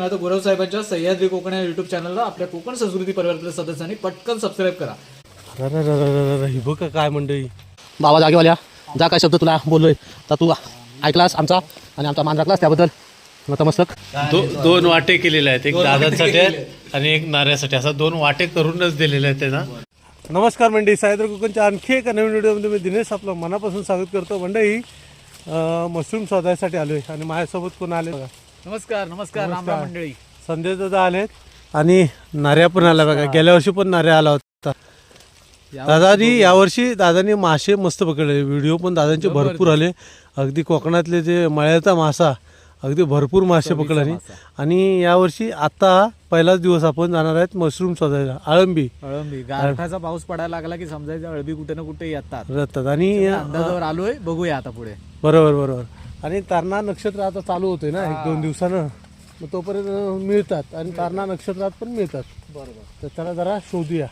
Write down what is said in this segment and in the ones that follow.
आता गुरव साहेबांच्या सह्याद्री कोकण या युट्यूब चॅनलला आपल्या कोकण संस्कृती परिवारातील सदस्यांनी पटकन सबस्क्राईब करा. ही बघ काय मंडळी बाबा जागेवाल्या जा काय शब्द तुला बोललोय तर तू ऐकलास आमचा आणि आमचा मान राखलास त्याबद्दल नतमस्तक. दोन वाटे केलेले आहेत, एक दादांसाठी आहेत आणि एक नाऱ्यासाठी, असा दोन वाटे करूनच दिलेले आहेत त्यांना. नमस्कार मंडळी, सह्याद्री कोकणच्या आणखी एका नवीन व्हिडिओमध्ये मी दिनेश आपलं मनापासून स्वागत करतो. मंडळी मशरूम शोधायसाठी आलोय आणि माझ्यासोबत कोण आले बघा. नमस्कार नमस्कार राम राम मंडळी. संजय दादा आलेत आणि नाऱ्या पण आला बघा. गेल्या वर्षी पण नाऱ्या आला होता दादानी. यावर्षी दादानी मासे मस्त पकडले. व्हिडिओ पण दादांचे भरपूर आले. अगदी कोकणातले जे मळ्याचा मासा अगदी भरपूर मासे पकडले. आणि यावर्षी आता पहिलाच दिवस आपण जाणार आहेत मशरूम शोधायला. अळंबी गारठाचा पाऊस पडायला लागला की समजायचं अळबी कुठे ना कुठे येतात आणि अंदाजावर आलोय. बघूया आता पुढे. बरोबर. आणि तारणा नक्षत्र आता चालू होतोय ना 1-2 दिवसानं, मग तोपर्यंत मिळतात आणि तारणा नक्षत्रात पण मिळतात. बरोबर. तर त्याला जरा शोधूया.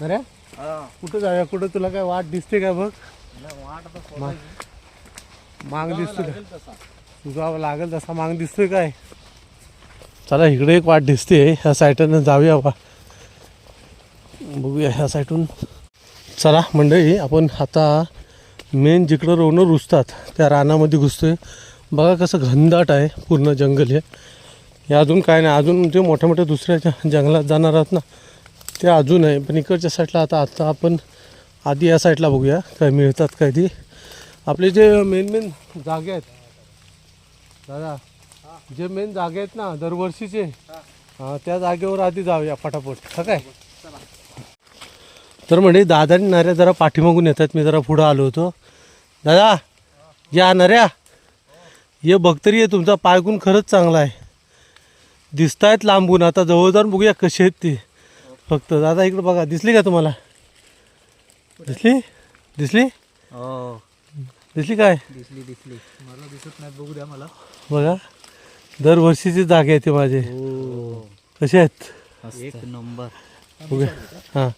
अरे कुठं जाऊया? कुठं तुला काय वाट दिसते काय? बघ मांग दिसतोय का? तुझा लागेल तसा मांग दिसतोय काय? चला इकडे एक वाट दिसते, ह्या साईडनं जाऊया बा. बघूया ह्या साईडून. चला मंडळी आपण आता मेन जिकडं रोवणं रुजतात त्या रानामध्ये घुसतोय. बघा कसं घनदाट आहे, पूर्ण जंगल हे अजून काय नाही. अजून जे मोठ्या मोठ्या दुसऱ्या जंगलात जाणार आहात ना ते अजून आहे. पण इकडच्या साईडला आता आपण आधी या साईडला बघूया काय मिळतात काय. ती आपले जे मेन जागे आहेत दादा, जे मेन जागे आहेत ना दरवर्षीचे, त्या जागेवर आधी जाऊया पटापट. हा काय. तर म्हणजे दादा आणि नाऱ्या जरा पाठीमागून येतात. मी जरा पुढं आलो होतो. दादा या नाऱ्या ये बघतरी आहे. तुमचा पायगुण खरंच चांगला आहे. दिसतायत लांबून. आता जवळ जाऊन बघूया कसे आहेत ते. फक्त दादा इकडे बघा. दिसली का तुम्हाला? दिसली काय? दिसली मला दिसत नाही. बघू द्या मला. बघा दरवर्षीचे जागे आहेत ते माझे. कसे आहेत? एक नंबर. बघूया. हां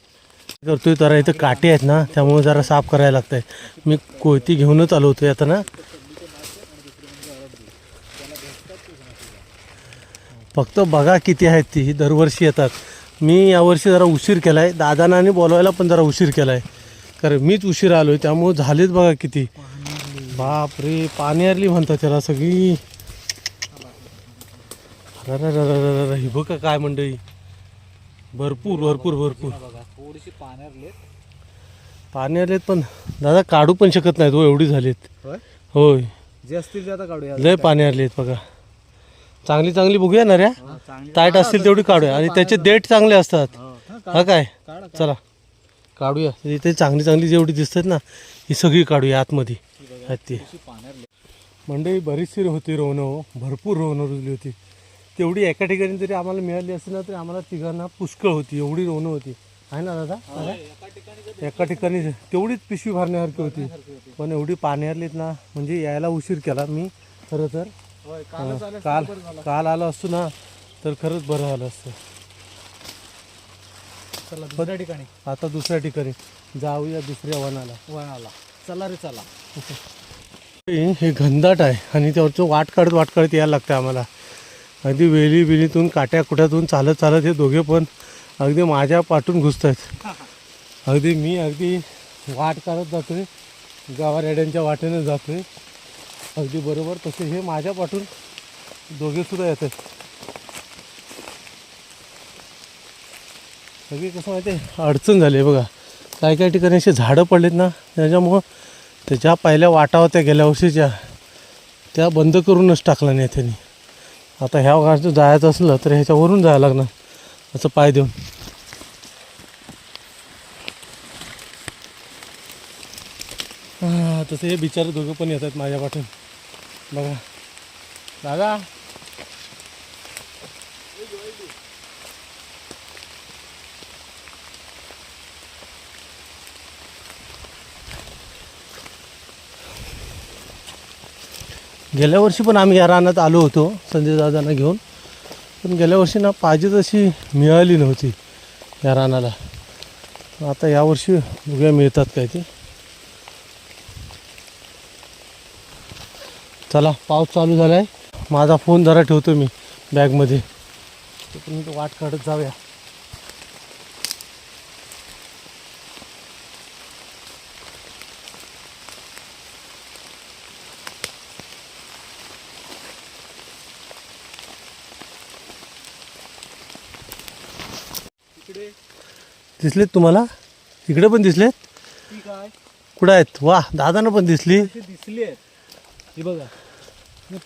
करतोय. तर इथं काटे आहेत ना, त्यामुळे जरा साफ करायला लागतंय. मी कोयती घेऊनच आलो होतो आता ना. फक्त बघा किती आहेत. ती दरवर्षी येतात. मी यावर्षी जरा उशीर केला आहे. दादांना आणि बोलवायला पण जरा उशीर केला आहे, कारण मीच उशीर आलो आहे. त्यामुळे झालेच बघा किती. बाप रे, पाण्यारली म्हणतात त्याला सगळी. ही बघा काय मंडळी, भरपूर थोडीशी पाण्यारलेत. पण दादा काढू पण शकत नाहीत हो, एवढी झालीत. होय जे असतील ते आता काढूया. लय पाण्यारलेत बघा. चांगली बघूया ना रे. टाईट असतील तेवढी काढूया. आणि त्याचे देठ चांगले असतात. हा काय. चला काढूया. इथे चांगली जेवढी दिसतात ना ही सगळी काढूया आतमध्ये. ती मंडळी बरीचशी होती रोवणं हो. भरपूर रोवणं रुजली होती. तेवढी एका ठिकाणी जरी आम्हाला मिळाली असती ना तरी आम्हाला तिघांना पुष्कळ होती. एवढी रोवणं होती आहे ना दादा. एका ठिकाणी तेवढीच पिशवी भरण्यासारखी होती. पण एवढी पाण्यातलीत ना, म्हणजे यायला उशीर केला मी खरं तर. काल आलो असतो ना तर खरंच बरं झालं असतं. दुसऱ्या ठिकाणी. आता दुसऱ्या ठिकाणी जाऊया, दुसऱ्या वनाला. चला रे चला. हे घनदाट आहे आणि त्यावरचं वाट काढत यायला लागतं आम्हाला. अगदी वेलीतून काट्याकुट्यातून चालत हे दोघे पण अगदी माझ्या पाठून घुसत आहेत. मी वाट काढत जातोय, गावारेड्यांच्या वाटेने जातोय अगदी बरोबर. तसे हे माझ्या पाठून दोघे सुद्धा येत आहेत. सगळी कसं माहिती आहे अडचण झाली आहे बघा. काही ठिकाणी असे झाडं पडलेत ना, त्याच्यामुळं त्याच्या पहिल्या वाटा होत्या गेल्या वर्षीच्या त्या बंद करूनच टाकला नाही त्यांनी. आता ह्या गाडीचं जायचं असलं तर ह्याच्यावरून जायला लागणार असं पाय देऊन. तसं हे बिचारे दोघं पण येतात माझ्या पाठून बघा. दादा गेल्या वर्षी पण आम्ही या रानात आलो होतो संजय दादांना घेऊन. पण गेल्या वर्षी ना पाहिजे तशी मिळाली नव्हती या रानाला. आता यावर्षी बघूया मिळतात काय ते. चला पाऊस चालू झाला आहे. माझा फोन जरा ठेवतो मी. बॅगमध्ये. तोपर्यंत वाट काढत जाऊया. दिसलेत तुम्हाला? इकडे पण दिसलेत? काय कुठं आहेत? वा, दादांना पण दिसली. दिसली आहेत ही बघा.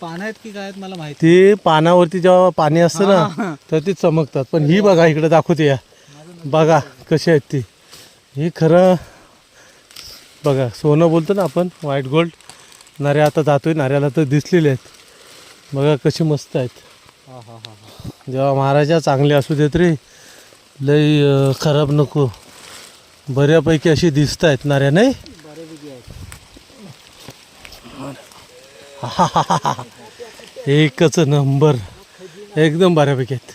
पानं आहेत की काय आहेत मला माहिती. ती पानावरती जेव्हा पाणी असतं ना तर ती चमकतात. पण ही बघा इकडे दाखवते या. बघा कशी आहेत ती. ही खरं बघा सोनं बोलतो ना आपण, व्हाईट गोल्ड. नाऱ्या आता जातोय, नाऱ्याला तर दिसलेले आहेत. बघा कशी मस्त आहेत. जेव्हा महाराजा चांगले असू देत रे, लई खराब नको. बऱ्यापैकी अशी दिसत आहेत नाऱ्या नाही. एकच नंबर, एकदम बऱ्यापैकी आहेत.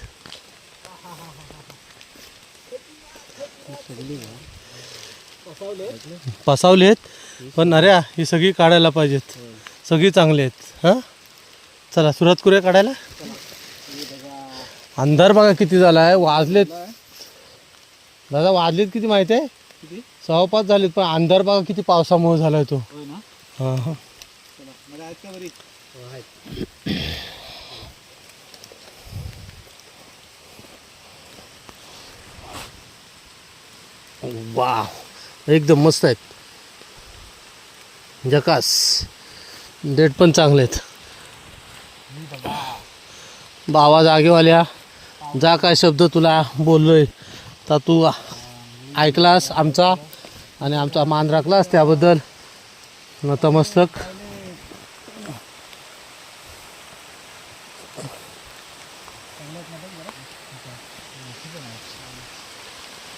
पसावले आहेत पण नाऱ्या ही सगळी काढायला पाहिजेत. सगळी चांगली आहेत. हां चला सुरुवात करूया काढायला. अंधार बघा किती झाला आहे. वाजलेत दादा, वाजलेत किती माहिती आहे? 6:15 झालेत. पण अंधार बघा किती पावसामुळे झाला आहे तो. हां हां वा, एकदम मस्त आहेत. जकास. डेट पण चांगले आहेत. बाबा जागेवाल्या, जा काय शब्द तुला बोललोय तर तू ऐकलास आमचा आणि आमचा मान राखलास, त्याबद्दल नतमस्तक.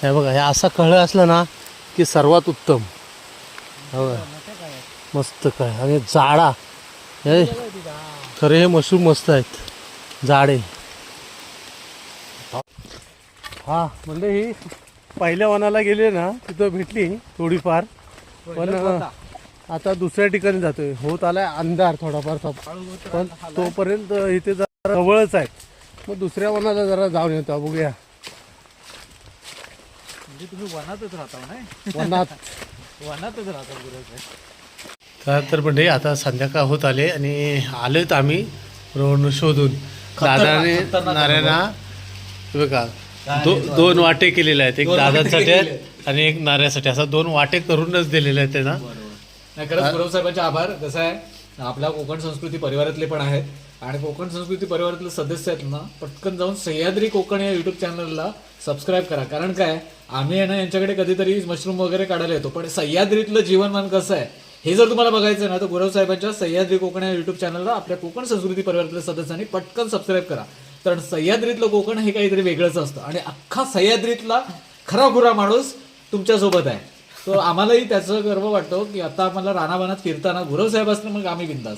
हे बघा, हे असा कळं असलं ना की सर्वात उत्तम. हो मस्त काय. आणि जाडा, हे खरे हे मशरूम मस्त आहेत, जाडे. हा म्हणजे ही पहिल्या वनाला गेले ना तिथं भेटली थोडीफार. पण आता दुसऱ्या ठिकाणी जातोय. होत आलाय अंधार थोडाफार, पण तोपर्यंत इथे जरा जवळच आहेत. मग दुसऱ्या वनाला जरा जाऊन येतो, बघूया. म्हणजे तुम्ही वनातच राहता नाही? वनातच राहता. तर म्हणजे आता संध्याकाळ होत आले आणि आलेत आम्ही रोड शोधून. दादाने नाऱ्यांना बघा दोन वाटे केलेले आहेत. एक दादांसाठी आहेत आणि एक नाऱ्यासाठी. असं 2 वाटे करूनच दिलेले आहेत त्यांना. नाही, खरंच गुरव साहेबांचे आभार. कसं आहे, आपल्या कोकण संस्कृती परिवारातले पण आहेत आणि कोकण संस्कृती परिवारातले सदस्य आहेत ना, पटकन जाऊन सह्याद्री कोकण या युट्यूब चॅनलला सबस्क्राईब करा. कारण काय, आम्ही आहे ना यांच्याकडे कधीतरी मशरूम वगैरे काढायला येतो, पण सह्याद्रीतलं जीवनमान कसं आहे हे जर तुम्हाला बघायचं ना, तर गुरव साहेबांच्या सह्याद्री कोकण या युट्यूब चॅनलला आपल्या कोकण संस्कृती परिवारातल्या सदस्यांनी पटकन सबस्क्राईब करा. कारण सह्याद्रीतलं कोकण हे काहीतरी वेगळंच असतं आणि अख्खा सह्याद्रीतला खराखुरा माणूस तुमच्यासोबत आहे. तो आम्हालाही त्याचा गर्व वाटतो की आता आम्हाला रानाबानात फिरताना गुरव साहेब असलं मग आम्ही बिंदास.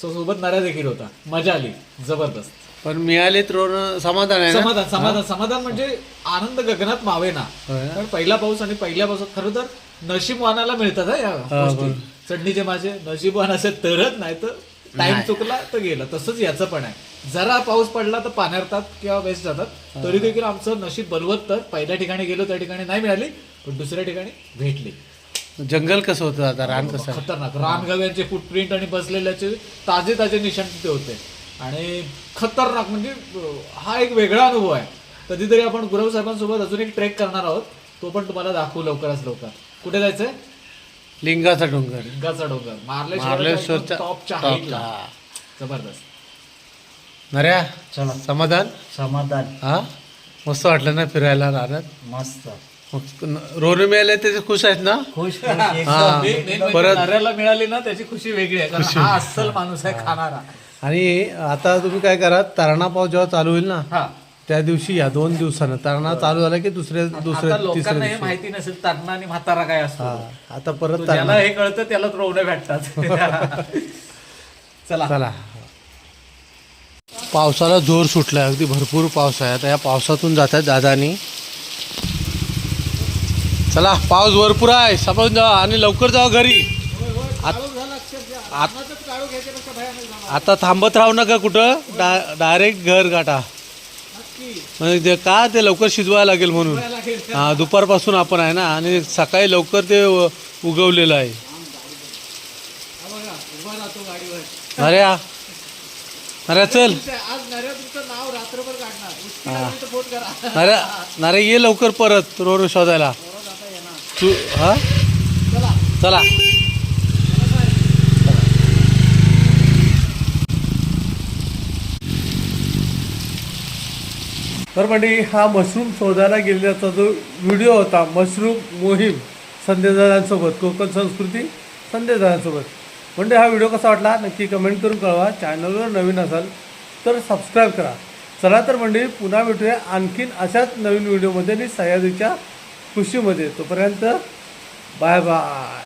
सो सोबत नाऱ्या देखील होता. मजा आली जबरदस्त. पण मिळालेत रोड, समाधान आहे ना? समाधान समाधान समाधान म्हणजे आनंद गगनात मावेना. कारण पहिला पाऊस आणि पहिल्या पावसात खरं तर नशीबवानाला मिळतात या गोष्टी. चढणीचे माझे नशीबवान असेल तरच, नाही तर टाइम चुकला तर गेलं. तसंच याचं पण आहे. जरा पाऊस पडला तर पाण्यारतात किंवा वेस्ट जातात. तरी देखील आमचं नशीब बलवत तर पहिल्या ठिकाणी गेलो त्या ठिकाणी नाही मिळाली, पण दुसऱ्या ठिकाणी भेटली. जंगल कसं होतं आता, रान कसं? खतरनाक. रानगव्यांचे फुटप्रिंट आणि बसलेल्याचे ताजे ताजे निशाण तिथे होते आणि खतरनाक. म्हणजे हा एक वेगळा अनुभव आहे. कधीतरी आपण गुरव साहेबांसोबत अजून एक ट्रेक करणार आहोत, तो पण तुम्हाला दाखवू लवकरच लवकर. कुठे जायचंय? लिंगाचा डोंगर. लिंगाचा डोंगर, मार्लेश्वरच्या टॉपच्या हाईटला. जबरदस्त. नऱ्या समाधान. हा मस्त वाटलं ना फिरायला रानात? मस्त. रोड मिळाले त्याचे खुश आहेत ना? खुश हा. परत नाऱ्याला मिळाली ना त्याची खुशी वेगळी आहे. कारण हा अस्सल माणूस आहे खाणारा. आणि आता तुम्ही काय करा, तरणा पाऊस जेव्हा चालू होईल ना हा, त्या दिवशी या 2 दिवसानं. तरणा चालू झाला की दुसऱ्या आता तिसऱ्या लोकांना हे दिवशी. माहिती नसेल तरणा आणि म्हातारा काय असतो. आता परत ज्याला तरणा. हे कळतं त्याला रोवणे भेटतात. चला चला. पावसाला जोर सुटलाय, अगदी भरपूर पाऊस आहे. आता या पावसातून जातात दादानी. चला, पाऊस भरपूर आहे, समजून जा आणि लवकर जावा घरी. याच्यापेक्षा भयानक झाला. आता थांबत राहू नका कुठं, डायरेक्ट घर गाठा. नक्की म्हणजे ते का ते लवकर शिजवायला लागेल म्हणून. बघायला लागेल. हा, दुपारपासून आपण आहे ना, आणि सकाळी लवकर ते उगवलेलं आहे. हा बघा उभा राहतो गाडीवर. नऱ्या नऱ्या चल, आज नऱ्या तुमचं नाव रात्रभर काढणार. उचकी लागली तर फोन करा. नऱ्या नऱ्या ये लवकर परत रोड शोधायला परत आता येणार. तू. हा चला चला. तर म्हणजे हा मशरूम शोधायला गेलेल्याचा जो व्हिडिओ होता, मशरूम मोहीम संदेशदारांसोबत, कोकण संस्कृती संदेशदारांसोबत. म्हणजे हा व्हिडिओ कसा वाटला नक्की कमेंट करून कळवा. चॅनलवर नवीन असाल तर सबस्क्राईब करा. चला तर म्हणजे पुन्हा भेटूया आणखीन अशाच नवीन व्हिडिओमध्ये आणि सह्याद्रीच्या खुशीमध्ये. तोपर्यंत बाय बाय.